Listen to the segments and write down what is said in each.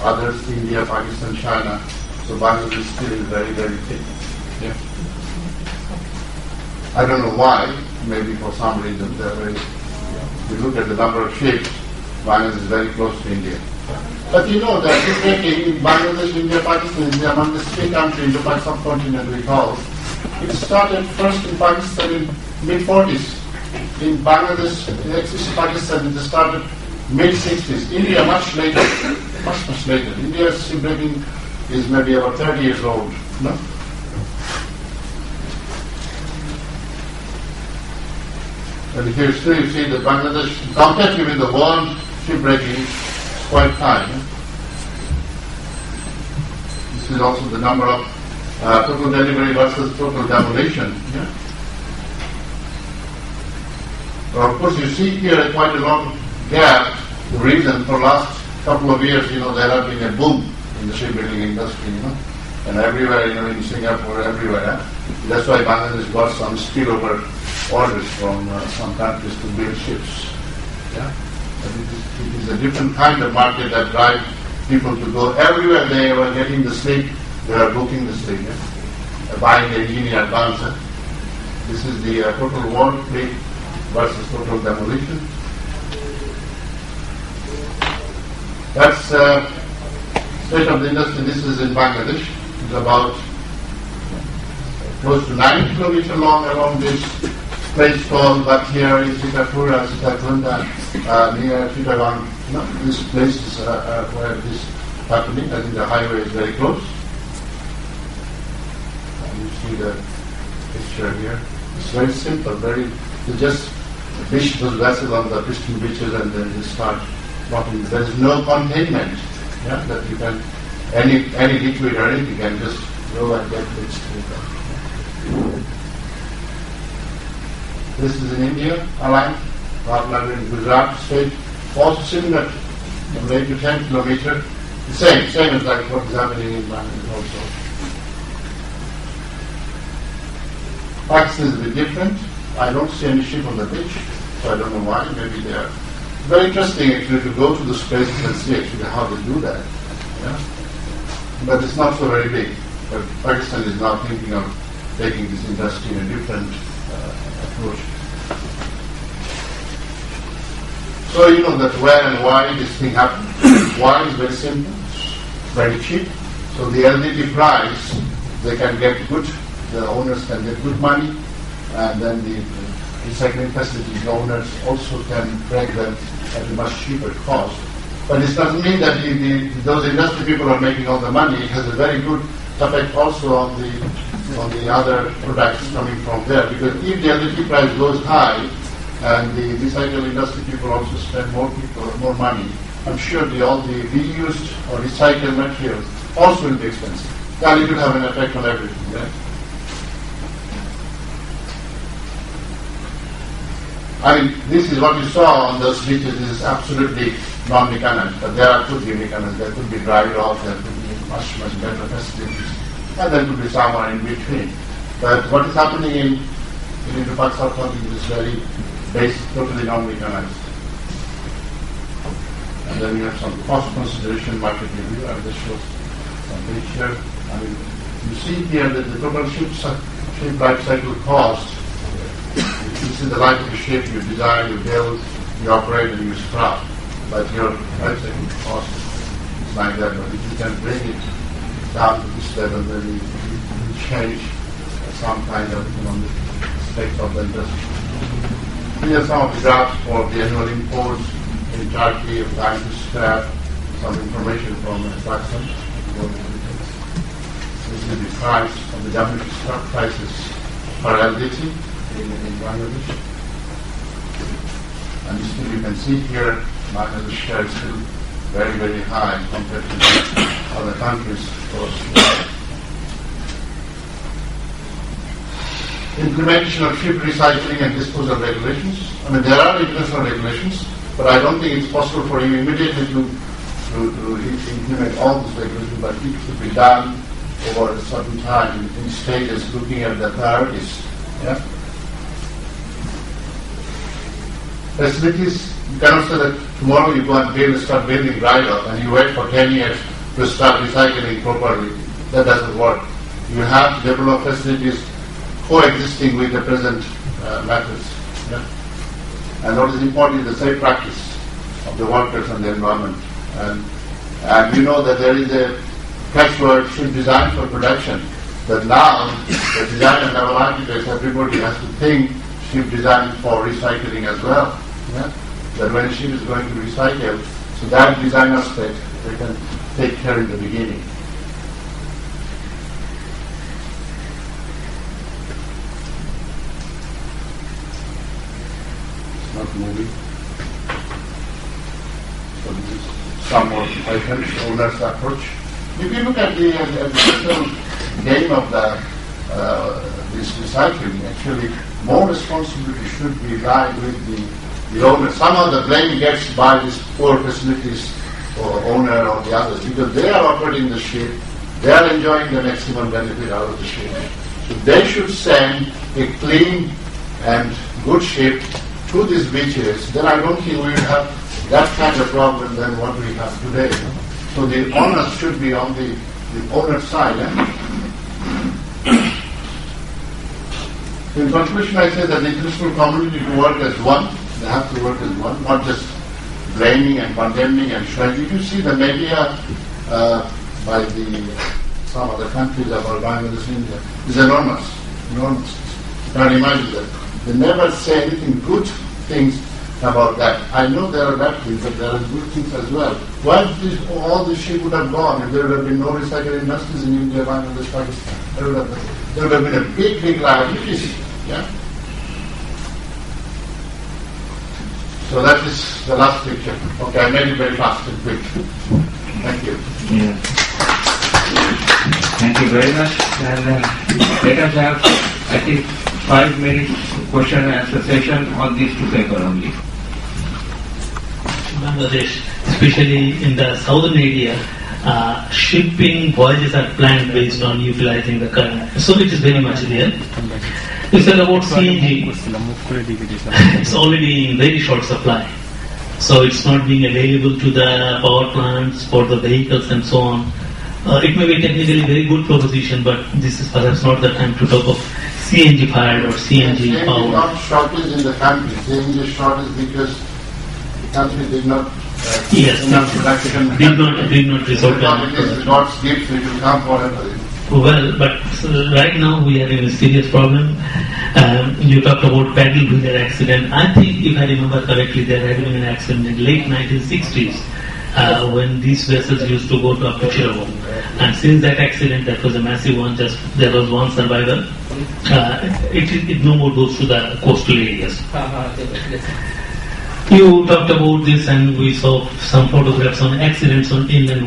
others, India, Pakistan, China. So Bangladesh still is very, very thick. Yeah. I don't know why. Maybe for some reason. If you look at the number of ships, Bangladesh is very close to India. But you know that in Bangladesh, India, Pakistan is among the three countries in the subcontinent we call. It started first in Pakistan in mid-40s. In Bangladesh, in existing Pakistan, it started mid-60s. India much later, much later. India's shipbuilding is maybe about 30 years old. No? And here still you see that Bangladesh, compared with the world shipbreaking, is quite high. This is also the number of total delivery versus total demolition. Yeah? Well, of course, you see here quite a long gap. The reason for last couple of years, there have been a boom in the shipbuilding industry, and everywhere, in Singapore, everywhere. That's why Bangladesh got some spillover orders from some countries to build ships. Yeah, it is a different kind of market that drives people to go everywhere. They were getting the slip, they are booking the slip, buying the engine in advance. This is the total world fleet versus total demolition. That's state of the industry. This is in Bangladesh. It's about close to 9 kilometers long along this place called Bakhtiar, Sitapura, Sitakunda, near Chittagong. This place is where this is happening. I think the highway is very close. And you see the picture here. It's very simple. You just fish those vessels on the Christian beaches and then you start walking. There is no containment. Yeah, that you can any liquid or anything can just go and get mixed with them. This is in India, Align, Ratnagari in Gujarat state, also similar, from 8 to 10 kilometers. The same as like what is happening in Bangladesh also. Pakistan is a bit different. I don't see any ship on the beach, so I don't know why. Maybe they are. Very interesting actually to go to those places and see actually how they do that. Yeah? But it's not so very big. But Pakistan is now thinking of taking this industry in a different approach. So you know that where and why this thing happened. Why is very simple, very cheap. So the LDT price, they can get good, the owners can get good money, and then the recycling facilities owners also can break them at a much cheaper cost. But this doesn't mean that those industry people are making all the money. It has a very good effect also on the other products coming from there. Because if the LDT price goes high and the recycle industry people also spend more money, I'm sure all the reused or recycled materials also will be expensive. Then it will have an effect on everything. Right? I mean, this is what you saw on those beaches. This is absolutely non-mechanized, but there could be mechanized. There could be dry dock. There could be much better facilities, and there could be somewhere in between. But what is happening in Pakistan is very basic, totally non-mechanized. And then you have some cost consideration, market review. I just show some picture. I mean, you see here that the total ship life cycle cost. This is the life of the ship. You design, you build, you operate, and you scrap. But your life cycle cost is like that. But if you can bring it down to this level, then you change some kind of aspect of the industry. Here are some of the graphs for the annual imports in Turkey of time to scrap. Some information from Pakistan. This is the price of the WT scrap prices per LDT. In Bangladesh. And still you can see here, Bangladesh share is still very, very high compared to other countries. Implementation of ship recycling and disposal regulations. I mean, there are international regulations, but I don't think it's possible for you immediately to implement all those regulations, but it should be done over a certain time in stages, looking at the priorities. Yeah? Facilities, you cannot say that tomorrow you go and start building dry dock and you wait for 10 years to start recycling properly. That doesn't work. You have to develop facilities coexisting with the present methods. Yeah? And what is important is the safe practice of the workers and the environment. And you know that there is a catchword, should design for production. But now, the design and naval architects, everybody has to think ship design for recycling as well. Yeah? That when a ship is going to recycle, so that design aspect they can take care in the beginning. It's not moving. So this is some more items, owner's approach. If you look at the total game of this recycling, actually more responsibility should be lied with the owner. Some of the blame gets by these poor facilities or owner or the others because they are operating the ship, they are enjoying the maximum benefit out of the ship. So they should send a clean and good ship to these beaches. Then I don't think we will have that kind of problem than what we have today. So the owners should be on the owner side. In conclusion, I say that the international community to work as one. They have to work as one, not just blaming and condemning and showing. If you see the media by some other countries about Bangladesh, India, is enormous. You can't imagine that. They never say anything good things about that. I know there are bad things, but there are good things as well. Why all this shit would have gone if there would have been no recycling industries in India, Bangladesh, Pakistan? There would have been a big liability. Yeah. So that is the last picture. Okay, I made it very fast and quick. Thank you. Yeah. Thank you very much. And let us have, I think, 5 minutes question and answer session on these two papers only. Bangladesh, especially in the southern area, shipping voyages are planned based on utilizing the current. So it is very much there. You said about CNG, it's already in very short supply. So it's not being available to the power plants for the vehicles and so on. It may be technically a very good proposition, but this is perhaps not the time to talk of CNG fired or CNG powered. Not shortage in the country. CNG shortage because the country did not did not resort to it. God's gift, it will come forever. Well, but right now we are in a serious problem. You talked about paddle wheeler accident. I think, if I remember correctly, there had been an accident in late 1960s when these vessels used to go to Apuchiravo. And since that accident, that was a massive one, just there was one survivor. It no more goes to the coastal areas. You talked about this, and we saw some photographs on accidents on inland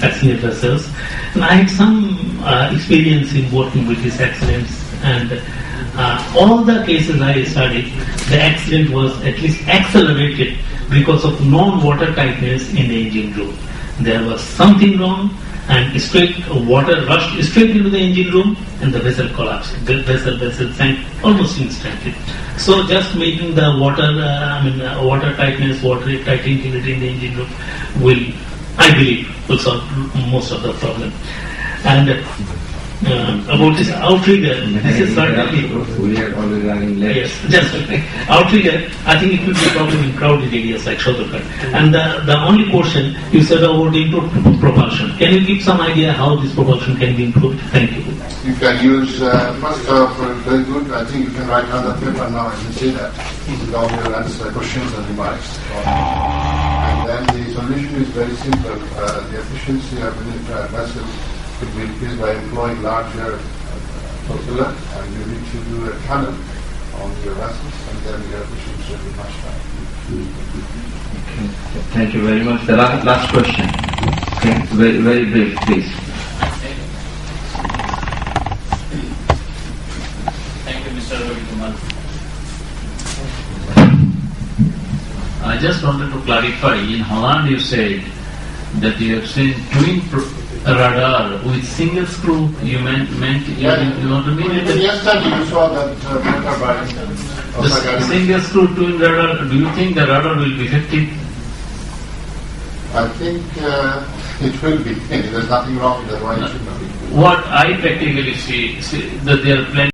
passenger vessels. And I had some experience in working with these accidents, and all the cases I studied, the accident was at least accelerated because of non-water tightness in the engine room. There was something wrong, and water rushed straight into the engine room, and the vessel collapsed. The vessel sank almost instantly. So just making the water tightness, water tight integrity in the engine room will, I believe, will solve most of the problem. And about this outrigger, this is certainly we are already running late. Yes, just outrigger. I think it will be a problem in crowded areas like Shotokan. And the only portion you said about improved propulsion. Can you give some idea how this propulsion can be improved? Thank you. You can use first very good. I think you can write on the paper now. I can see that. With all your answer questions and remarks. And then the solution is very simple. The efficiency of the vessels could be increased by employing larger propellant, and you need to do a tunnel on your vessels, and then your efficiency will be much higher. Okay. Thank you very much. The last question. Okay. Very, very brief, please. Thank you, Mr. Ravi Kumar. I just wanted to clarify. In Holland, you said that you have seen twin radar with single screw. You meant you want to mean it? Yesterday you saw that paper by the single screw twin radar. Do you think the radar will be effective? I think it will be. There's nothing wrong with that. Why it should not be? What I practically see that there are plenty